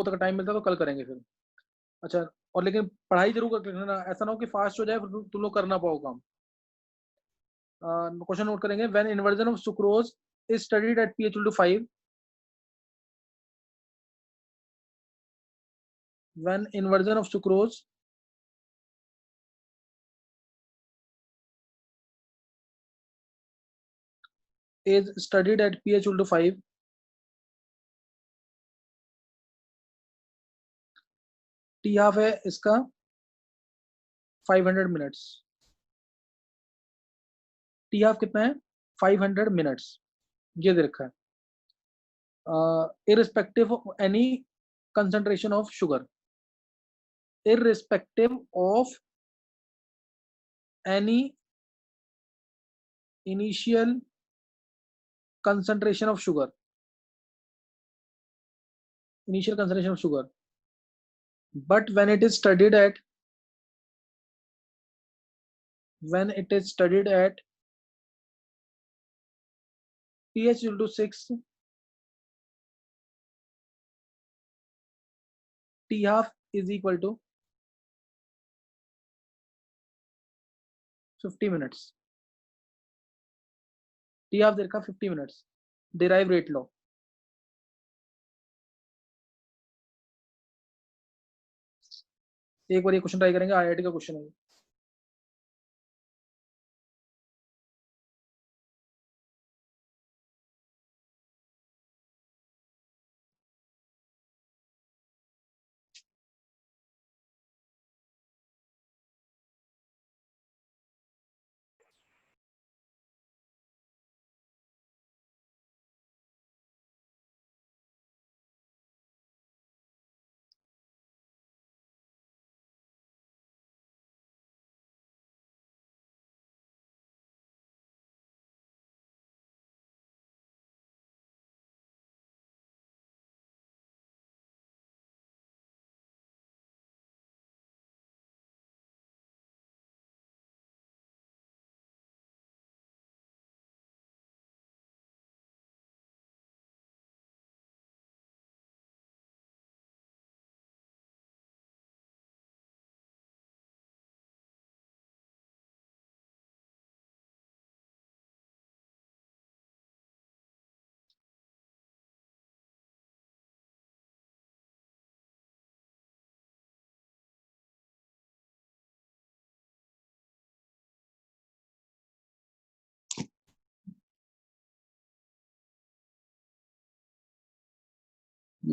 तक टाइम मिलता है तो कल करेंगे फिर। अच्छा, और लेकिन पढ़ाई जरूर कर लेना, ऐसा ना हो कि फास्ट हो जाए फिर तुम लोग करना पाओ काम। क्वेश्चन नोट करेंगे। When inversion of sucrose is studied at pH equal to 5, when inversion of sucrose is studied at pH equal to 5, T half है इसका 500 मिनट्स। टी हाफ कितना है? 500 मिनट्स, ये दे रखा है। Irrespective of any concentration of sugar, irrespective of any initial concentration of sugar, initial concentration of sugar, but when it is studied at pH equal to 6, T half is equal to 50 minutes। T half देखा 50 minutes। Derive rate law। एक बार ये question try करेंगे, IIT का question है।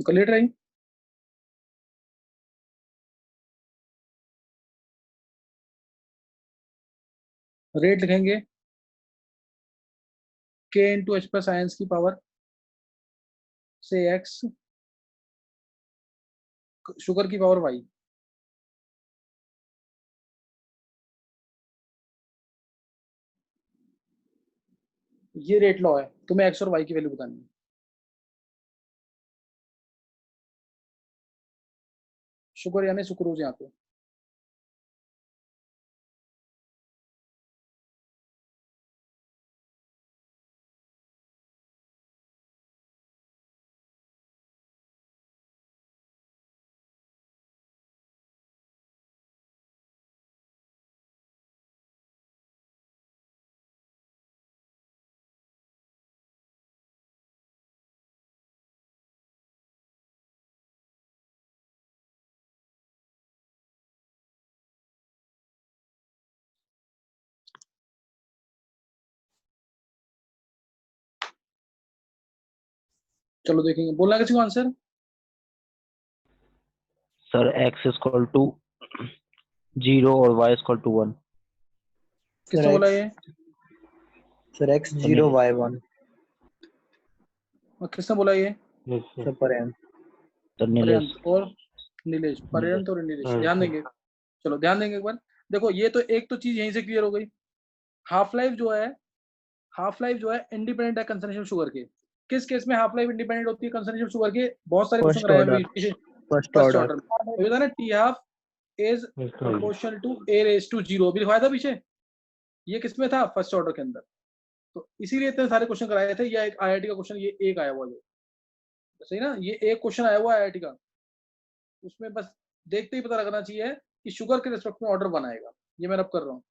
कर ले try. Rate लिखेंगे k into H plus ions की पावर से x, शुगर की पावर y। ये रेट लॉ है, तुम्हें x और y की वैल्यू बतानी है। शुगर यानी सुक्रोज यहाँ पे। चलो देखेंगे, बोलना किसी को answer. Sir x equal to 0 और y इक्वल टू 1। किसने बोला ये? Sir x 0 y 1। और किसने बोला ये? सर पर्यंत। पर्यंत और नीलेश। पर्यंत और नीलेश ध्यान देंगे। चलो ध्यान देंगे एक बार। देखो ये तो एक तो चीज यहीं से क्लियर हो गई। हाफ लाइफ जो है इंडिपेंडेंट है कंसंट्रेशन शुगर के। किस केस में हाफ लाइफ इंडिपेंडेंट होती है कंसंट्रेशन शुगर के? बहुत सारे क्वेश्चन कराए हैं फर्स्ट ऑर्डर। तो ये था ना T half is proportional to a raise to 0, अभी लिखवाया था पीछे। ये किस में था? फर्स्ट ऑर्डर के अंदर। तो इसीलिए इतने सारे क्वेश्चन कराए थे। या एक आईआईटी का क्वेश्चन ये एक आया हुआ, जो सही ना, ये एक क्वेश्चन आया हुआ आईआईटी का। उसमें बस देखते ही पता लगना चाहिए कि शुगर के रिस्पेक्ट में ऑर्डर बनाएगा। ये मैं अब कर रहा हूँ।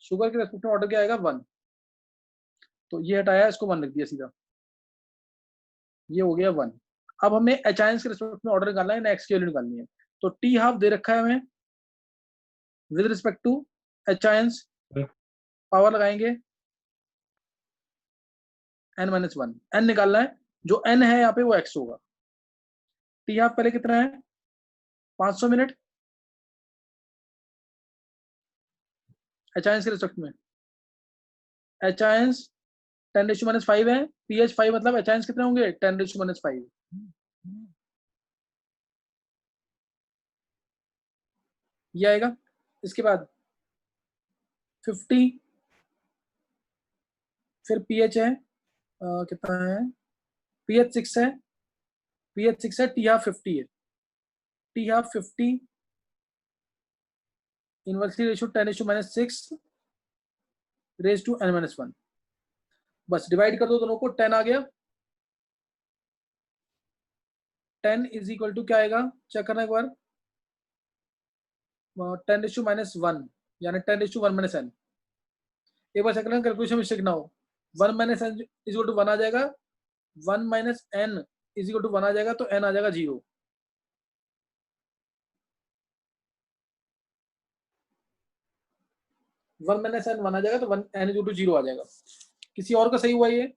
शुगर के रेस्पेक्ट में ऑर्डर क्या आएगा 1, तो ये हटाया, इसको 1 लिख दिया सीधा, ये हो गया 1। अब हमें एच आयंस के रेस्पेक्ट में ऑर्डर निकालना है ना, एक्स की वैल्यू निकालनी है। तो टी हाफ दे रखा है हमें with respect to H ions, power लगाएंगे n-1, n निकालना है, जो n है यहाँ पे वो x होगा। टी हाफ पहले कितना है 500 मिनट एच आयंस के रिस्पेक्ट में, एच आयंस 10⁻⁵ है, pH 5 मतलब एच आयंस कितने होंगे 10⁻⁵। ये आएगा। इसके बाद 50, फिर pH है कितना है, pH 6 है, pH 6 है, टी हाफ 50 है, T half 50 inversely ratio 10⁻⁶ raise to n-1। बस डिवाइड कर दो दोनों को, 10 आ गया। 10 इज इक्वल टू क्या आएगा, चेक करना एक बार, 10⁻⁻1 यानी 10⁻1 - n। एक बार चेक करना कैलकुलेशन मिस्टेक ना हो। 1 - n इज इक्वल टू 1 आ जाएगा, 1 - n इज इक्वल टू 1 आ जाएगा, तो n आ जाएगा 0। वन माइनस एन 1 आ जाएगा, तो n इज इक्वल टू 0 आ जाएगा। किसी और का सही हुआ ये?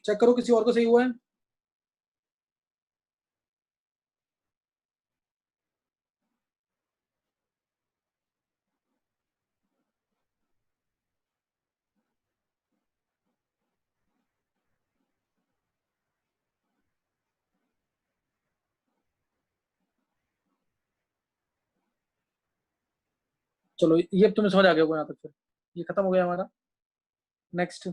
चेक करो किसी और को सही हुआ है? चलो ये अब तुम्हें समझ आ गया होगा यहाँ तक, फिर ये खत्म हो गया हमारा। नेक्स्ट।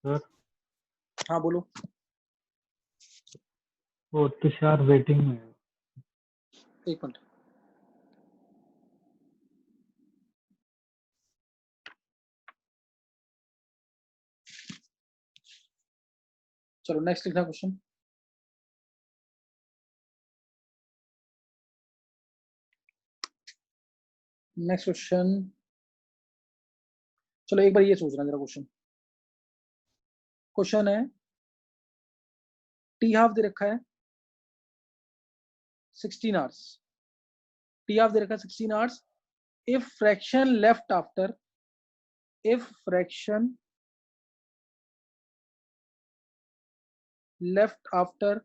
सर हाँ बोलो। वो तुषार वेटिंग में है। एक मिनट। चलो नेक्स्ट लिखना क्वेश्चन। नेक्स्ट क्वेश्चन, चलो एक बार ये सोचना जरा क्वेश्चन। क्वेश्चन है टी हाफ दे रखा है 16 आवर्स, टी हाफ दे रखा है 16 hours. If fraction left after, if fraction left after,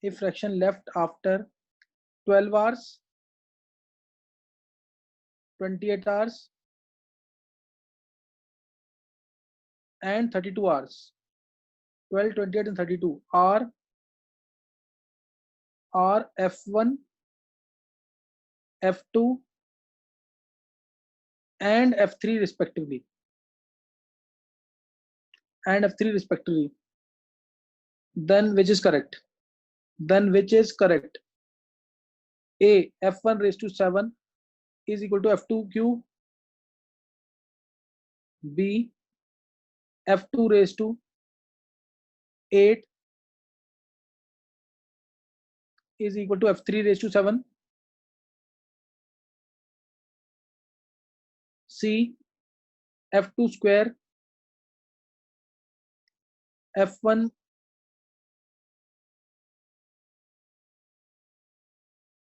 if fraction left after 12 hours, 28 hours and 32 hours, 12, 28 and 32 are F1, F2 and F3 respectively, then which is correct? A, F1 raised to 7 is equal to F2 Q. B, F2 raised to 8 is equal to F3 raised to 7. C, F2 square F1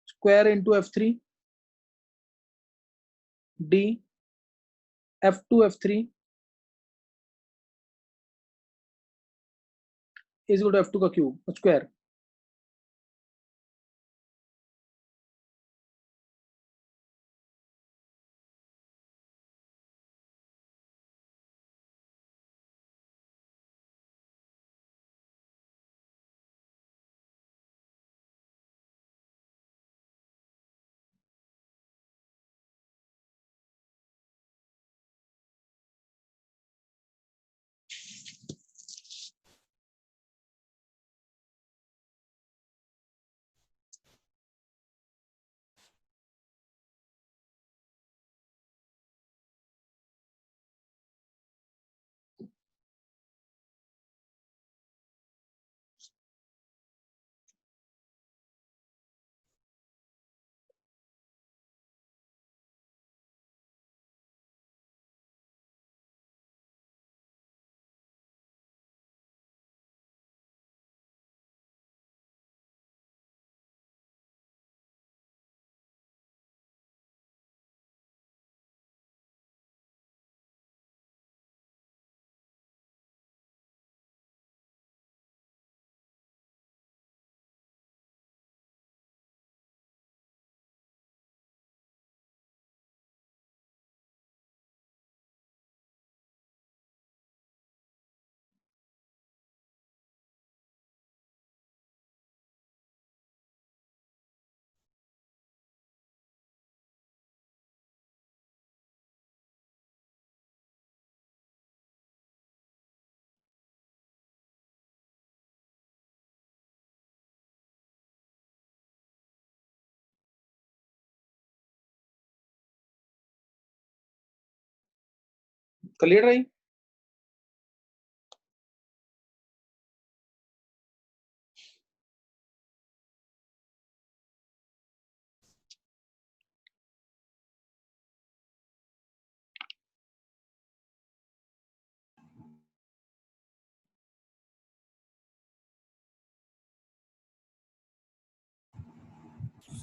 square into F3. D, F2 F3 is equal to F2 का cube square. Clear रही?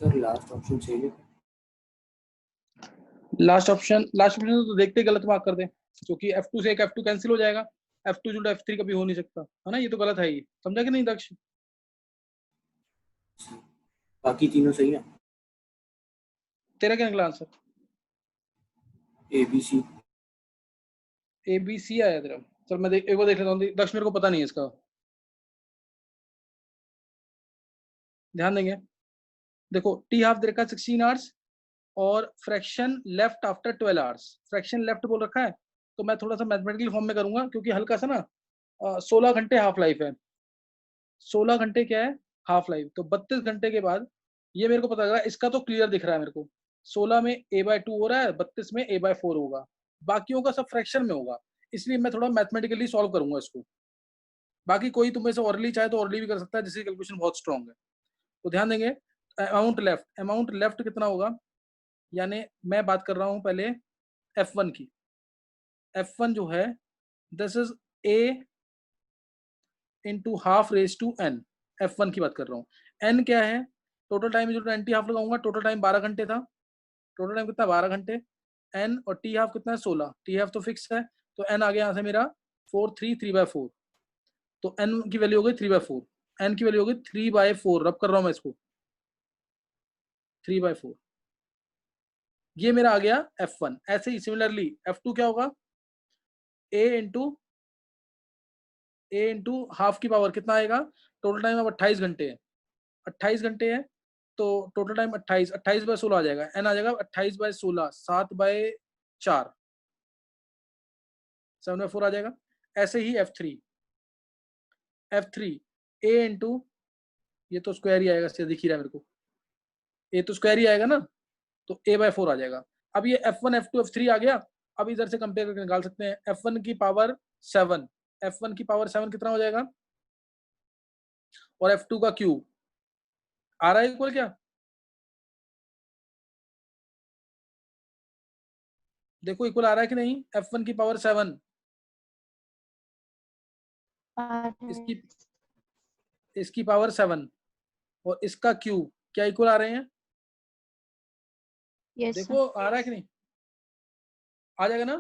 Sir last option चाहिए। Last option तो देखते गलत mark कर दे, क्योंकि F2 से एक F2 कैंसिल हो जाएगा, F2 जुड़ा F3 कभी हो नहीं सकता है ना, ये तो गलत है, ये समझा कि नहीं दक्ष? बाकी तीनों सही है। तेरा क्या निकला आंसर? ABC। ABC आया तेरा? चल मैं एक बार देख लेता हूँ, दक्ष मेरे को पता नहीं है इसका, ध्यान देंगे। देखो टी हाफ दे रखा है 16 आवर्स और fraction left after 12 hours, fraction left बोल रखा है, तो मैं थोड़ा सा मैथमेटिकल फॉर्म में करूंगा, क्योंकि हल्का सा ना 16 घंटे हाफ लाइफ है, 16 घंटे क्या है हाफ लाइफ, तो 32 घंटे के बाद ये मेरे को पता लगा, इसका तो क्लियर दिख रहा है मेरे को, 16 में a/2 हो रहा है, 32 में a/4 होगा, बाकियों का सब फ्रैक्शन में होगा, इसलिए मैं थोड़ा मैथमेटिकली सॉल्व करूंगा इसको। बाकी कोई तुम्हें से ऑरली चाहे तो ऑरली भी कर सकता है, जिसकी कैलकुलेशन बहुत स्ट्रॉन्ग है। तो ध्यान देंगे, अमाउंट लेफ्ट कितना होगा, यानी मैं बात कर रहा हूं पहले F1 की, F1 जो है this is a into half raise to n, F1 की बात कर रहा हूँ। n क्या है, टोटल टाइम जो एंटी हाफ लगाऊंगा, टोटल टाइम 12 घंटे था, टोटल टाइम कितना 12 घंटे, n और टी हाफ कितना है 16, टी हाफ तो फिक्स है, तो n आ गया यहाँ से मेरा 4 3 3/4, तो n की वैल्यू हो गई 3/4, n की वैल्यू हो गई 3/4, रब कर रहा हूँ मैं इसको 3/4, ये मेरा आ गया F1। ऐसे ही सिमिलरली F2 क्या होगा, a इंटू हाफ की पावर कितना आएगा, टोटल टाइम अब 28 घंटे है, 28 घंटे है, तो टोटल टाइम 28/16 आ जाएगा, n आ जाएगा 28/16, 7/4, 7/4 आ जाएगा। ऐसे ही F3 a इंटू, ये तो स्क्वायर ही आएगा, इससे दिख ही रहा है मेरे को, a तो स्क्वायर ही आएगा ना, तो a/4 आ जाएगा। अब ये F1 F2 F3 आ गया, अब इधर से कंपेयर करके निकाल सकते हैं, F1 की पावर 7, F1 की पावर 7 कितना हो जाएगा, और F2 का क्यूब आ रहा है इक्वल क्या, देखो इक्वल आ रहा है कि नहीं, F1 की पावर 7 इसकी पावर 7 और इसका क्यूब क्या इक्वल आ रहे हैं, यस देखो आ रहा है कि नहीं, आ जाएगा ना,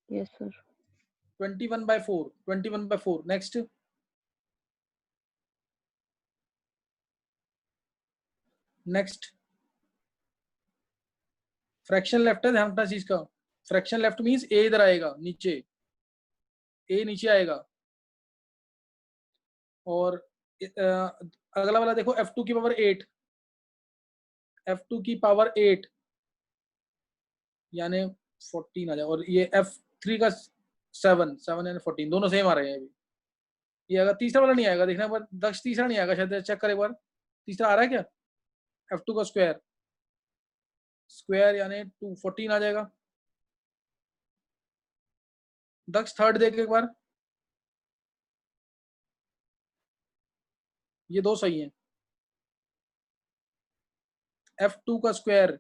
yes sir 21/4 next, fraction left है, ध्यान रखना चीज का, फ्रैक्शन लेफ्ट मींस a इधर आएगा नीचे, a नीचे आएगा, और अगला वाला देखो F2 की पावर 8, F2 की पावर 8 यानी 14 आ जाएगा, और ये F3 का 7 यानी 14, दोनों सेम आ रहे हैं अभी। ये अगर तीसरा वाला नहीं आएगा, देखना एक बार दक्ष, तीसरा नहीं आएगा शायद, चेक कर एक बार, तीसरा आ रहा है क्या, F2 का स्क्वायर यानी 14 आ जाएगा। दक्ष थर्ड देख एक बार, ये दो सही हैं, F2 का स्क्वायर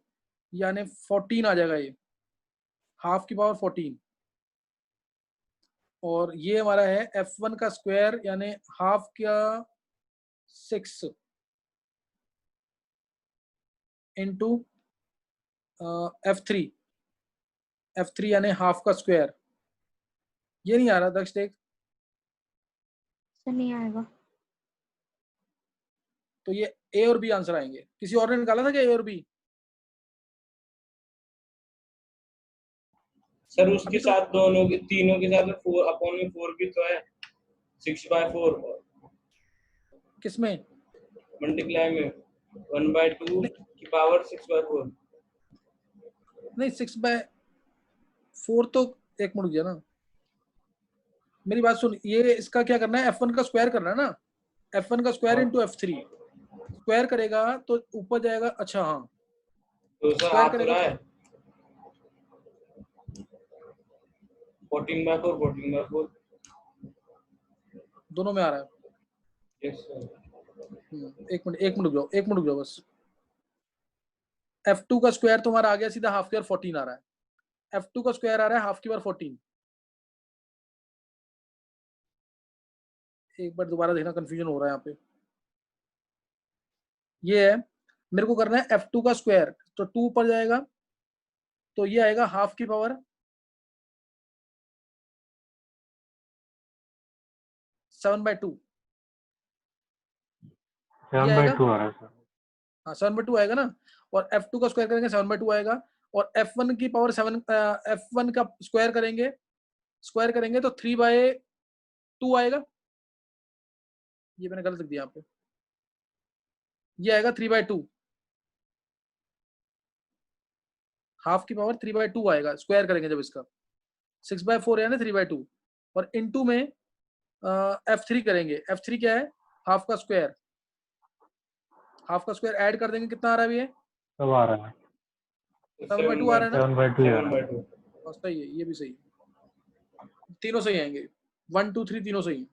यानी 14 आ जाएगा, ये हाफ की पावर 14, और ये हमारा है F1 का स्क्वायर यानी हाफ का 6 इंटू F3 यानी हाफ का स्क्वायर, ये नहीं आ रहा दक्ष देख, सर नहीं आएगा, तो ये A और B आंसर आएंगे। किसी और ने निकाला था क्या A और B? सर उसके साथ दोनों के तीनों के साथ 4/4 भी तो है, 6/4 किसमें, मल्टीप्लाई में 1/2 की पावर 6/4, नहीं 6/4 तो एक मिनट गया ना, मेरी बात सुन, ये इसका क्या करना है, F1 का स्क्वायर करना है ना, F1 का स्क्वायर इंटू F3 स्क्वायर करेगा तो ऊपर जाएगा, अच्छा हाँ तो सर स्क्वायर आ तो करेगा रहा तो है, 14/4 दोनों में आ रहा है। Yes sir. एक मिनट रुक जाओ बस। f2 का स्क्वायर तुम्हारा आ गया सीधा हाफ की पावर 14 आ रहा है। f2 का स्क्वायर आ रहा है हाफ की पावर 14। एक बार दोबारा देखना, कंफ्यूजन हो रहा है यहाँ पे। ये है, मेरे को करना है f2 का स्क्वायर, तो 2 ऊपर जाएगा तो ये आएगा हाफ की पावर 7/2। 7/2 आ रहा है सर। हाँ 7/2 आएगा ना, और f2 का स्क्वायर करेंगे 7/2 आएगा, और f1 की पावर 7, f1 का स्क्वायर करेंगे तो 3/2 आएगा। ये मैंने गलत लिख दिया यहाँ पे, ये आएगा 3/2, हाफ की पावर 3/2 आएगा स्क्वायर करेंगे जब इसका। 6/4 है ना 3/2, और इनटू में f3 करेंगे। f3 क्या है, हाफ का स्क्वायर। हाफ का स्क्वायर ऐड कर देंगे, कितना आ रहा है ये, सब आ रहा है। 7/2 आ रहा है ना। 7/2 आ रहा है। 7/2 हाँ, सही है, ये भी सही है, तीनों सही आएंगे, 1 2 3 तीनों सही।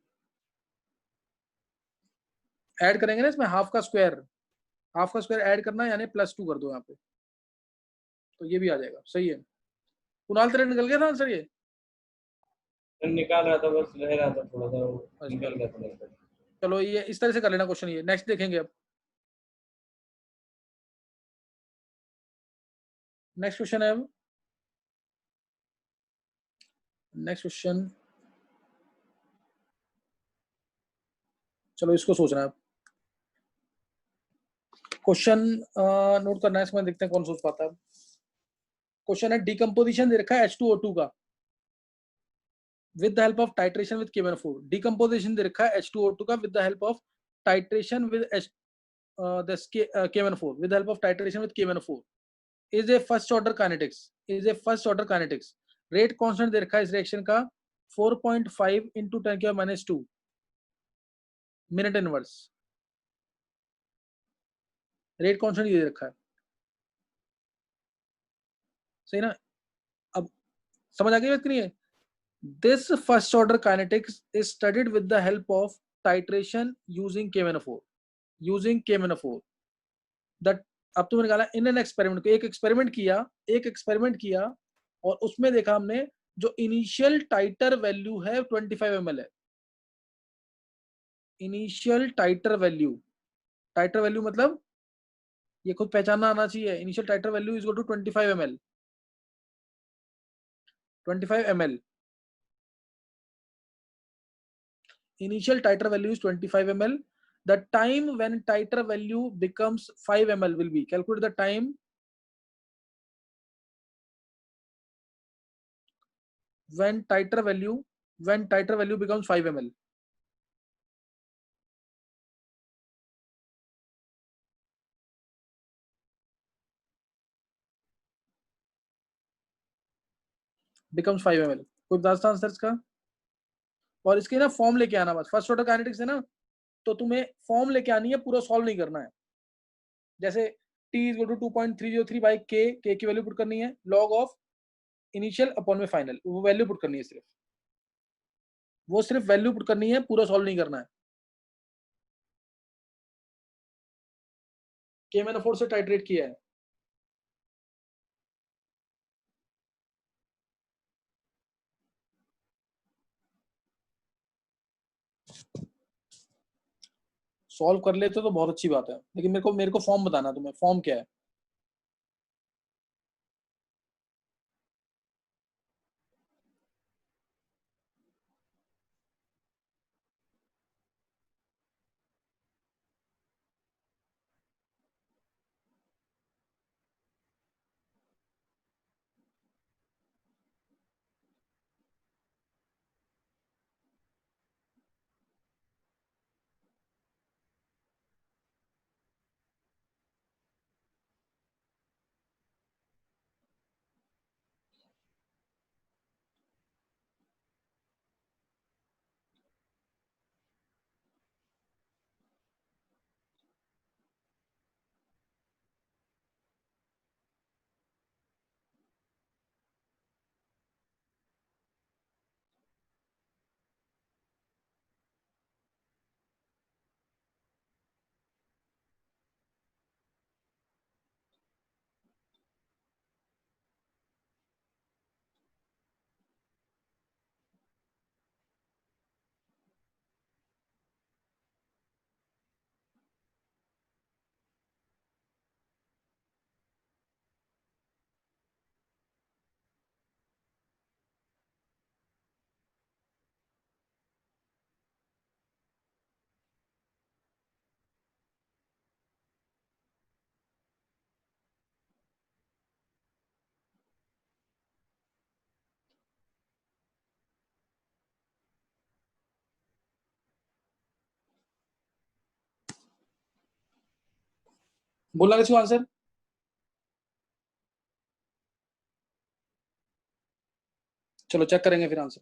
ऐड करेंगे ना इसमें हाफ का स्क्वायर ऐड करना है, यानी +2 कर दो यहाँ पे, तो ये भी आ जाएगा, सही है। कुणाल तेरे निकल गया था आंसर ये। सर निकाल रहा था, बस रह रहा था थोड़ा सा, वो अच्छा। निकल गया था। चलो ये इस तरह से कर लेना क्वेश्चन, ये नेक्स्ट देखेंगे अब। नेक्स्ट क्वेश्चन है अब, नेक्स्ट क्वेश्चन, चलो इसको सोचना है। क्वेश्चन नोट करना है, इसमें देखते हैं कौन सोच पाता है। क्वेश्चन है, डिकम्पोजिशन दे रखा है H2O2 का with the help of titration with KMnO4। Decomposition दे रखा है H2O2 का with the help of titration with KMnO4, with the help of titration with KMnO4 is a first order kinetics। Rate constant दे रखा है इस reaction का 4.5 into 10⁻⁻² minute inverse. Rate constant ये दे रखा है, सही ना। अब समझ आ गई बात, नहीं है। This first order kinetics is studied with the help of titration using KMnO4। That, अब तुमने निकाला इन एन एक्सपेरिमेंट को, एक एक्सपेरिमेंट किया और उसमें देखा हमने जो इनिशियल टाइटर वैल्यू है 25 ml है। इनिशियल टाइटर वैल्यू मतलब ये खुद पहचानना आना चाहिए। Initial titre value is equal to 25 ml। 25 ml, initial titer value is 25 ml. The time when titer value becomes 5 ml will be, calculate the time when titer value becomes 5 ml। becomes 5 ml। कोई बता सकता answer इसका? और इसके ना form लेके आना बस, फर्स्ट ऑर्डर काइनेटिक्स है ना, तो तुम्हें फॉर्म लेके आनी है, पूरा सॉल्व नहीं करना है। जैसे t is equal to 2.303 by k की वैल्यू पुट करनी है, log ऑफ इनिशियल अपॉन में फाइनल, वो वैल्यू पुट करनी है, सिर्फ वैल्यू पुट करनी है, पूरा सॉल्व नहीं करना है। KMnO4 से टाइट्रेट किया है। सॉल्व कर लेते तो बहुत अच्छी बात है, लेकिन मेरे को फॉर्म बताना, तुम्हें फॉर्म क्या है। बोलना किसी को आंसर? चलो चेक करेंगे फिर आंसर।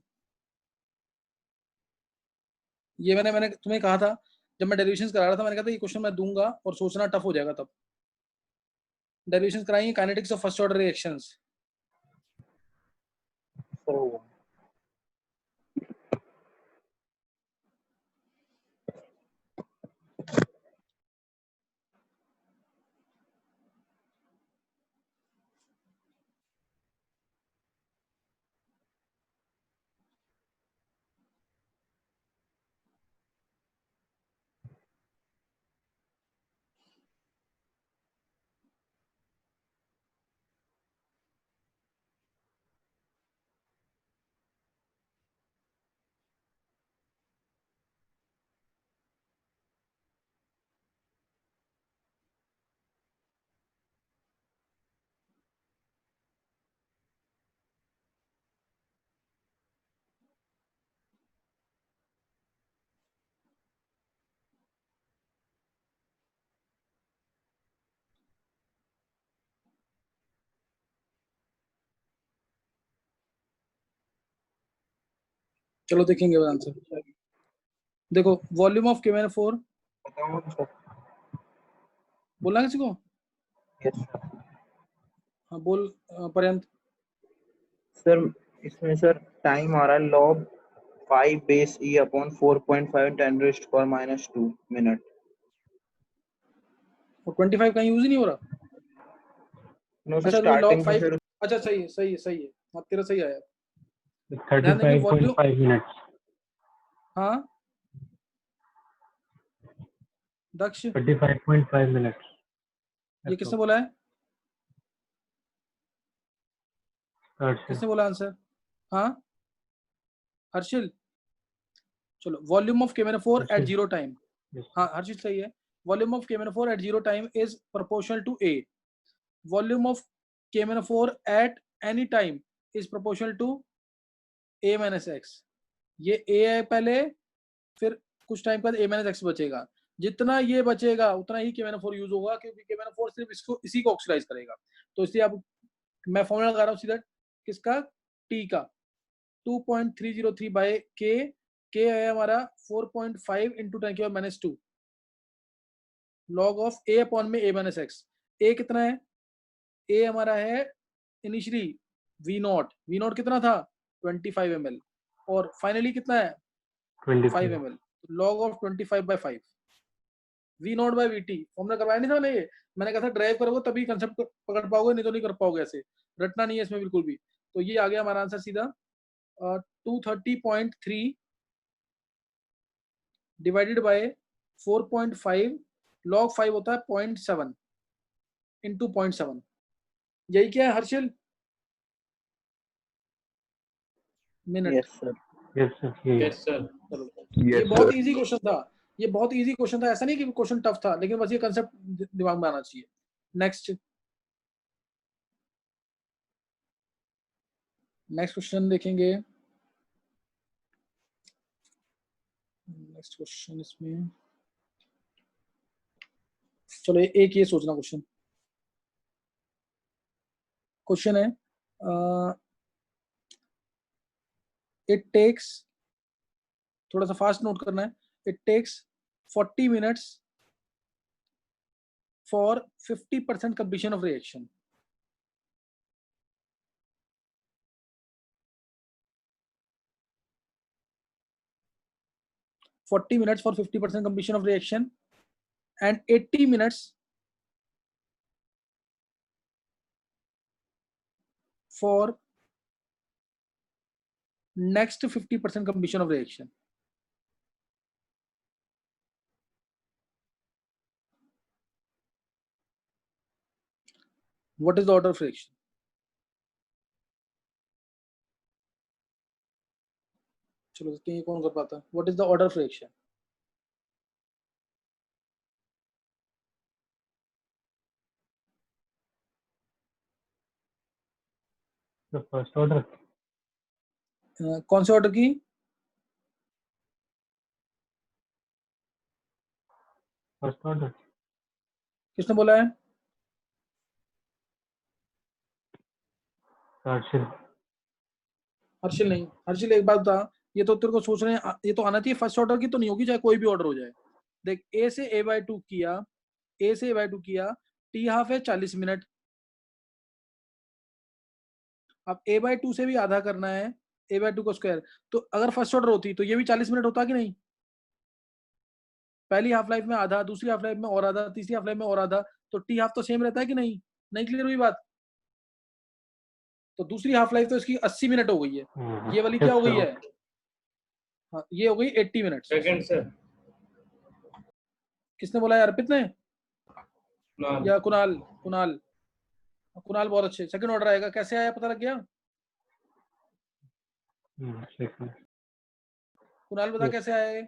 ये मैंने तुम्हें कहा था जब मैं डेरिवेशंस करा रहा था, मैंने कहा था ये क्वेश्चन मैं दूंगा और सोचना टफ हो जाएगा तब। डेरिवेशंस कराएंगे kinetics of first order reactions. Sir चलो देखेंगे आंसर। देखो वॉल्यूम ऑफ KMnO4, बताओ सर। बोलना किसी को? Yes sir. हाँ बोल पर्यंत। सर इसमें सर टाइम आ रहा है log 5 base e upon 4.5 10 raised to power -2 minute. और 25 का यूज ही नहीं हो रहा। नो सर अच्छा तो log स्टार्टिंग में 5, सर अच्छा सही है सही है सही है, हाँ तेरा सही आया। ध्यान देंगे वॉल्यूम, 35.5 minutes. हाँ दक्ष 35.5 minutes. ये किसने बोला है? Third किसने बोला आंसर? हाँ हर्षिल। चलो volume of KMnO4 at Harshil. Zero time. Yes. हाँ हर्षिल सही है। Volume of KMnO4 at zero time is proportional to A। Volume of KMnO4 at any time is proportional to A minus x. ये A है पहले, फिर कुछ टाइम बाद A minus x बचेगा। जितना ये बचेगा उतना ही KMnO4 यूज होगा, क्योंकि KMnO4 सिर्फ इसको इसी को ऑक्सीडाइज करेगा। तो इसलिए अब मैं फॉर्मूला लगा रहा हूँ सीधा किसका, T का 2.303 बाय K है हमारा 4.5 into 10⁻², log of A upon में A माइनस एक्स। A कितना है? A हमारा है इनिशियली V0 कितना था 25 ml, और फाइनली कितना है 5 ml। Log of 25/5 V0 by VT। Formula करवाया नहीं था मैंने, ये मैंने कहा था ड्राइव करोगे तभी कंसेप्ट पकड़ पाओगे, नहीं तो नहीं कर पाओगे, ऐसे रटना नहीं है इसमें बिल्कुल भी। तो ये आ गया हमारा आंसर सीधा 230.3 डिवाइडेड बाय 4.5, लॉग 5 होता है 0.7 इंटू 0.7। यही क्या है Harshil? Minute. Yes sir. Yes, sir. Yeah. Yes sir. चलो ये बहुत इजी क्वेश्चन था, ये बहुत इजी क्वेश्चन था, ऐसा नहीं कि क्वेश्चन टफ था, लेकिन बस ये कंसेप्ट दिमाग में आना चाहिए। नेक्स्ट क्वेश्चन देखेंगे। नेक्स्ट क्वेश्चन इसमें, चलो एक ये सोचना क्वेश्चन है, इट टेक्स, थोड़ा सा फास्ट नोट करना है, it takes 40 minutes for 50% completion of reaction. $40 minutes for 50% completion of reaction and 80 minutes for next 50% completion of reaction. What is the order of reaction? चलो देखते हैं कौन कर पाता है। What is the order of reaction? The first order. कौन से order की? First order. किसने बोला है? हर्षिल। हर्षिल नहीं, हर्षिल एक बात बता, ये तो तेरे को सोच रहे हैं, ये तो आना चाहिए फर्स्ट ऑर्डर की तो नहीं होगी, चाहे कोई भी ऑर्डर हो जाए। देख ए से a/2 किया, ए से a/2 किया, टी हाफ है 40 मिनट। अब a/2 से भी आधा करना है, a/2 को स्क्वायर, तो अगर फर्स्ट ऑर्डर होती तो ये भी 40 मिनट होता कि नहीं? पहली हाफ लाइफ में आधा, दूसरी हाफ लाइफ में और आधा, तीसरी हाफ लाइफ में और आधा, तो टी हाफ तो सेम रहता है कि नहीं? नहीं क्लियर हुई बात? तो दूसरी हाफ लाइफ तो इसकी 80 मिनट हो गई है, ये वाली क्या हो गई है? हाँ, ये हो गई 80 मिनट। Second sir. किसने बोला है? अर्पित ने ना या कुणाल? कुणाल, कुणाल बहुत अच्छे। सेकंड ऑर्डर आएगा, कैसे आया पता लग गया? सेकंड। कुणाल बता Yes. कैसे आया ये?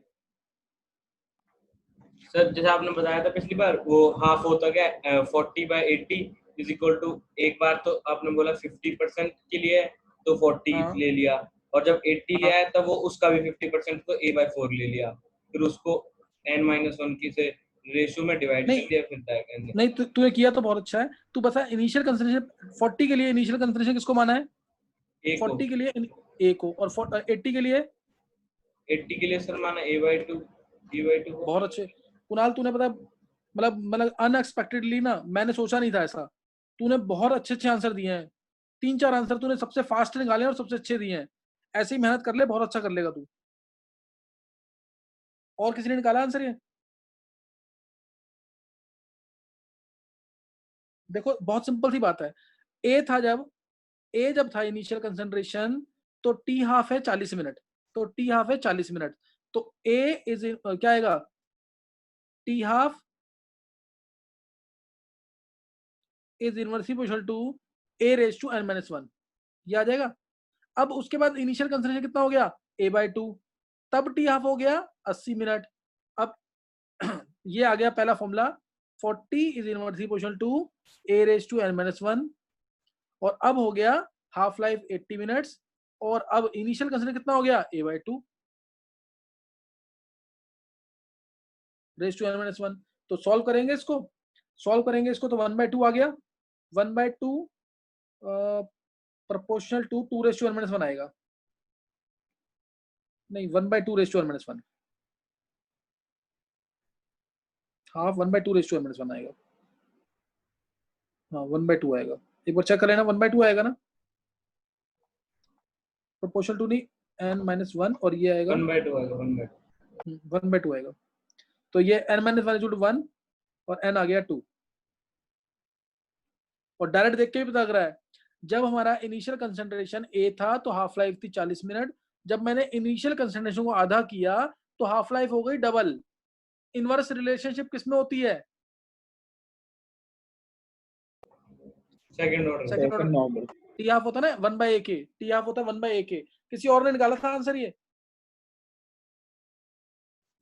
सर जैसे आपने बताया था पिछली बार, वो हाफ होता क्या 40/80 इज इक्वल टू, एक बार तो आपने बोला 50% के लिए है, तो 40 हाँ। ले लिया, और जब 80 हाँ। लिया है तब वो उसका भी 50% को a/4 ले लिया, फिर उसको n-1 की से रेशियो में डिवाइड कर नहीं दिया, फिर डायगोनल। नहीं, तूने किया तो बहुत अच्छा है। तू बता इनिशियल कंसिडरेशन 40 के लिए इनिशियल कंसिडरेशन किसको माना है? a को 40 के लिए ए को, और 80 के लिए 80 के लिए सर माना a/2 b/2 बहुत अच्छे। कुणाल तूने पता मतलब अनएक्सपेक्टेडली ना, मैंने सोचा नहीं था ऐसा, तूने बहुत अच्छे अच्छे आंसर दिए हैं। 3-4 आंसर तूने सबसे फास्ट निकाले हैं और सबसे अच्छे दिए हैं। ऐसे ही मेहनत कर ले, बहुत अच्छा कर लेगा तू। और किसी ने निकाला आंसर ये? देखो बहुत सिंपल सी बात है। ए था जब था इनिशियल कंसंट्रेशन, तो टी हाफ है 40 मिनट, तो टी हाफ है 40 मिनट, तो ए इज क्या आएगा? T half is inversely proportional to a⁻n-1, ये आ जाएगा। अब उसके बाद इनिशियल कंसंट्रेशन कितना हो गया? a/2, तब टी हाफ हो गया 80 मिनट। अब ये आ गया पहला formula, 40 is inversely proportional to a⁻n-1, और अब हो गया हाफ लाइफ 80 मिनट्स, और अब इनिशियल कंसंट्रेशन कितना हो गया? a/2 rays to n-1। तो सॉल्व करेंगे इसको, तो 1/2 आ गया, 1/2 proportional to 2 rays to n-1 आएगा। नहीं, 1/2 raise to n-1, half 1/2 raise to n-1 आएगा। हाँ 1/2 आएगा, एक बार चेक कर लेना, 1/2 आएगा ना, प्रोपोर्शनल टू नहीं n-1, और ये आएगा 1/2 आएगा, 1/2 आएगा। तो ये n-1 और n आ गया 2, और डायरेक्ट देख के भी पता लग रहा है, जब हमारा इनिशियल कंसंट्रेशन ए था तो हाफ लाइफ थी 40 मिनट, जब मैंने इनिशियल कंसंट्रेशन को आधा किया तो हाफ लाइफ हो गई डबल। इनवर्स रिलेशनशिप किसमें होती है? Second order. Second order. T half होता है ना 1/a, टी हाफ होता है 1/a। किसी और ने निकाला था आंसर ये?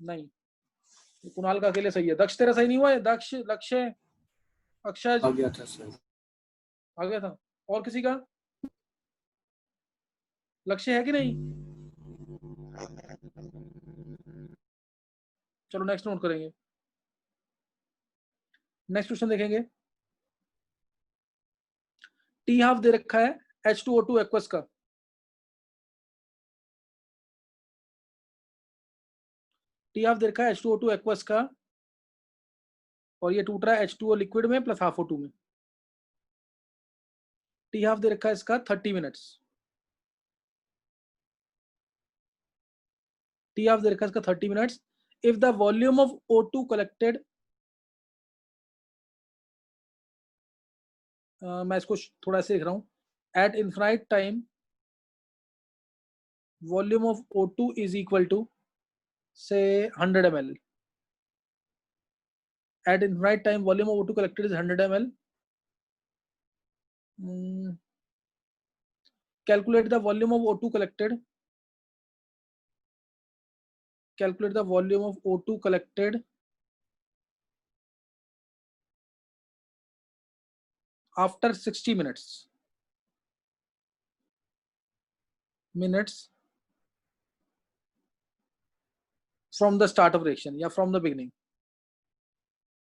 नहीं, कुणाल का अकेले सही है। दक्ष तेरा सही नहीं हुआ है? दक्ष, लक्ष्य, अक्षय आ गया था सर। आ गया था। और किसी का? लक्ष्य है कि नहीं? चलो नेक्स्ट नोट करेंगे, नेक्स्ट क्वेश्चन देखेंगे। टी हाफ दे रखा है H2O2 एक्वस का, टी हाफ दे रखा है H2O2 एक्वस का, और ये टूट रहा है H2O लिक्विड में प्लस हाफ O2 में। टी हाफ दे रखा है इसका 30 मिनट्स, टी हाफ दे रखा है इसका 30 minutes. If the volume of O2 collected, मैं इसको थोड़ा ऐसे लिख रहा हूँ, at infinite time volume of O2 is equal to से 100 ml, at infinite time volume of O2 collected is 100 ml. Calculate the volume of O2 collected, calculate the volume of O2 collected after 60 minutes from the start of reaction, या from the beginning,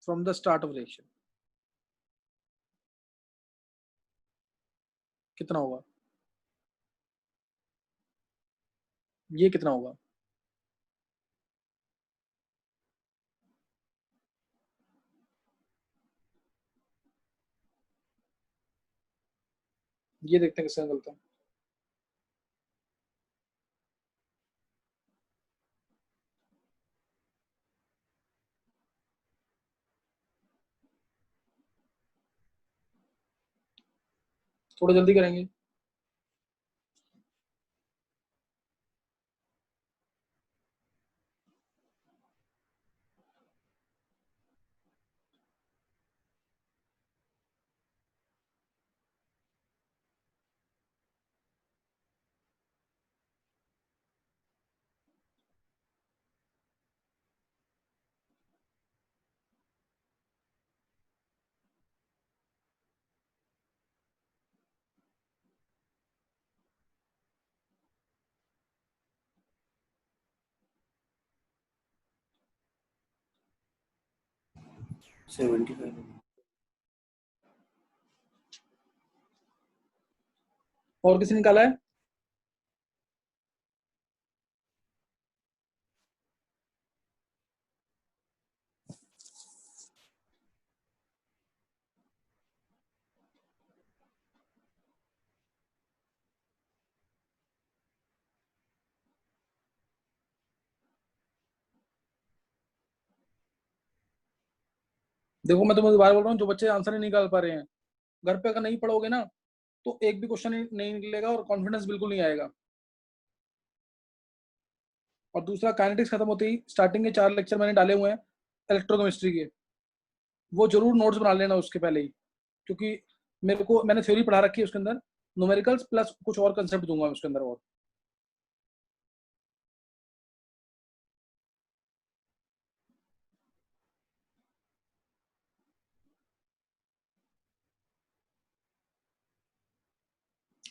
from the start of reaction. कितना होगा? ये कितना होगा? ये देखते हैं किसका निकलता है। थोड़ा जल्दी करेंगे। Seventy five. और किसी ने निकाला है? देखो मैं तुम्हें दोबारा बोल रहा हूँ, जो बच्चे आंसर नहीं निकाल पा रहे हैं, घर पे अगर नहीं पढ़ोगे ना तो एक भी क्वेश्चन नहीं निकलेगा और कॉन्फिडेंस बिल्कुल नहीं आएगा। और दूसरा, काइनेटिक्स खत्म होते ही स्टार्टिंग के 4 लेक्चर मैंने डाले हुए हैं इलेक्ट्रोकेमिस्ट्री के, वो जरूर नोट्स बना लेना उसके पहले ही, क्योंकि मैंने थ्योरी पढ़ा रखी है उसके अंदर, न्यूमेरिकल्स प्लस कुछ और कंसेप्ट दूंगा उसके अंदर। और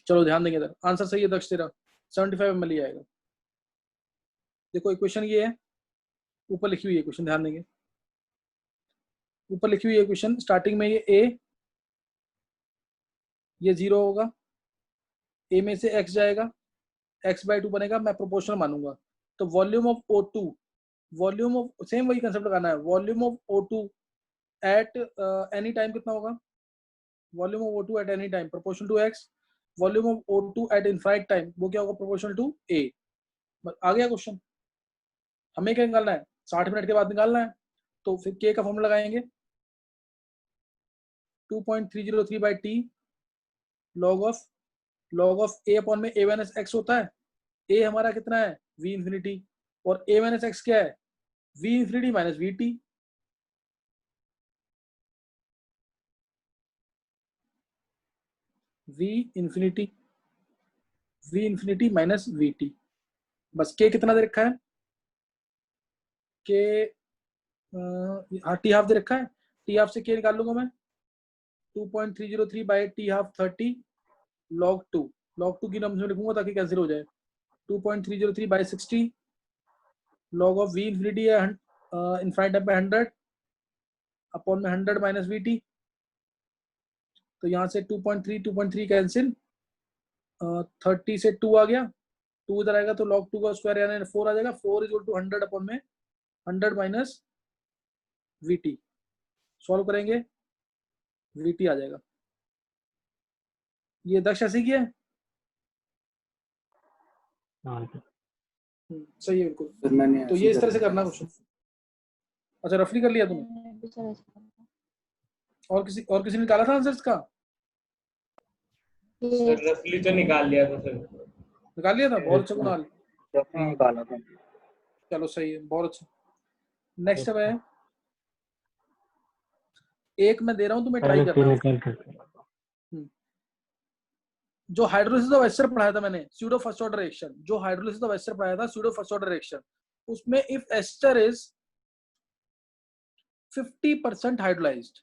चलो ध्यान देंगे इधर। आंसर सही है दक्ष तेरा, 75 ml ही आएगा। देखो इक्वेशन ये है, ऊपर लिखी हुई है क्वेश्चन, ध्यान देंगे। ऊपर लिखी हुई है क्वेश्चन, स्टार्टिंग में ये ए, ये 0 होगा, ए में से x जाएगा, x/2 बनेगा, मैं प्रोपोर्शनल मानूंगा। तो volume of O2, volume of, same वही कंसेप्ट लगाना है, volume of O2 at any time कितना होगा? Volume of O2 at any time proportional to x, volume of O2 at infinite time वो क्या होगा? Proportional to a। आ गया question. हमें क्या निकालना है? 60 मिनट के बाद निकालना है। तो फिर k का फॉर्मूला लगाएंगे, 2.303/t log of a upon में a माइनस x होता है। a हमारा कितना है? v इंफिनिटी, और a माइनस x क्या है? v infinity minus vt। v infinity minus vt। बस k कितना दे रखा है? k हाँ टी हाफ दे रखा है, टी हाफ से k निकाल लूंगा मैं, 2.303/t हाफ 30 log 2 की टर्म्स में लिखूंगा ताकि कैंसिल हो जाए। 2.303/60 log ऑफ v इंफिनिटी है इनफाइनाइट टाइम पे 100 अपॉन में 100 माइनस vt। तो यहाँ से 2.3 कैंसिल, 30 से 2 आ गया, 2 इधर आएगा तो log 2 का स्क्वायर यानी 4 आ जाएगा। 4 इज इक्वल टू 100 अपॉन में 100 माइनस vt। सॉल्व करेंगे, vt आ जाएगा। ये दक्ष ऐसे किया है। हाँ सही है बिल्कुल। सर मैंने तो ये इस तरह से करना क्वेश्चन। अच्छा रफली कर लिया तुमने? मैंने भी सर ऐसा करा। और किसी ने निकाला था आंसर इसका? सर रफली तो निकाल लिया था सर। निकाल लिया था, बहुत अच्छा कुणाल। रफली हाँ। निकाला था। चलो सही है, बहुत अच्छा। नेक्स्ट अब है, एक मैं दे रहा हूँ तुम्हें, ट्राई पहले करना। निकाल कर जो हाइड्रोलिसिस ऑफ एस्टर पढ़ाया था मैंने, स्यूडो फर्स्ट ऑर्डर रिएक्शन, जो हाइड्रोलिसिस ऑफ एस्टर पढ़ाया था स्यूडो फर्स्ट ऑर्डर रिएक्शन, उसमें if ester is 50% hydrolysed,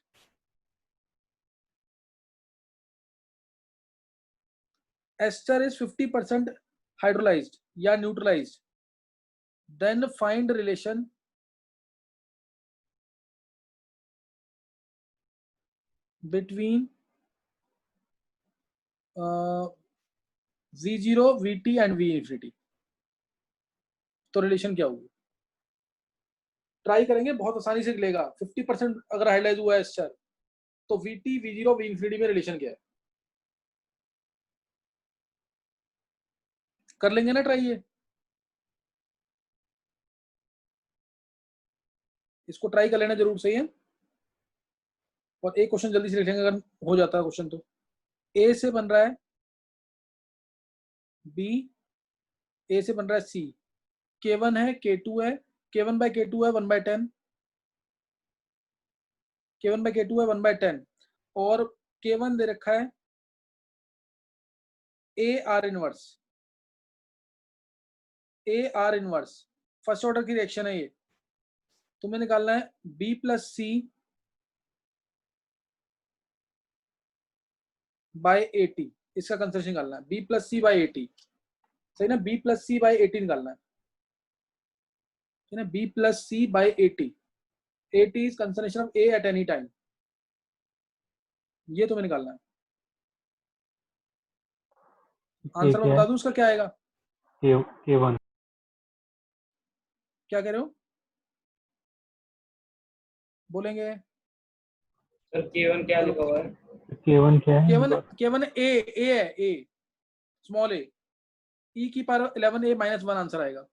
ester is 50% hydrolysed या neutralised, then find relation between v0 vt and v infinity. तो relation क्या होगी? ट्राई करेंगे, बहुत आसानी से लेगा। 50% अगर हाइलाइट हुआ है स्टार, तो vt v0 v इंफिनिटी में रिलेशन क्या है? कर लेंगे ना ट्राई ये? इसको ट्राई कर लेना जरूर, सही है। और एक क्वेश्चन जल्दी से लिखेंगे अगर हो जाता है क्वेश्चन तो। ए से बन रहा है बी, ए से बन रहा है सी, K1 है K2 है, K1 by K2 है 1/10, K1 by K2 है 1/10, और K1 दे रखा है A R inverse, A R inverse first order की रिएक्शन है ये। तुम्हें निकालना है B प्लस सी बाय 80, इसका कंसेशन निकालना है। B प्लस सी बाय 80, सही ना? B प्लस सी बाय 80 निकालना है, है ना? B plus C by 80, 80 is conservation of A at any time, ये तुम्हें निकालना है। आंसर मैं बता दूं उसका क्या आएगा? K1 क्या कह रहे हो? बोलेंगे? सर K1 क्या लिखा हुआ है? K1 क्या है? K1 ए है, ए स्मॉल ए, e की पावर 11 a -1 आंसर आएगा।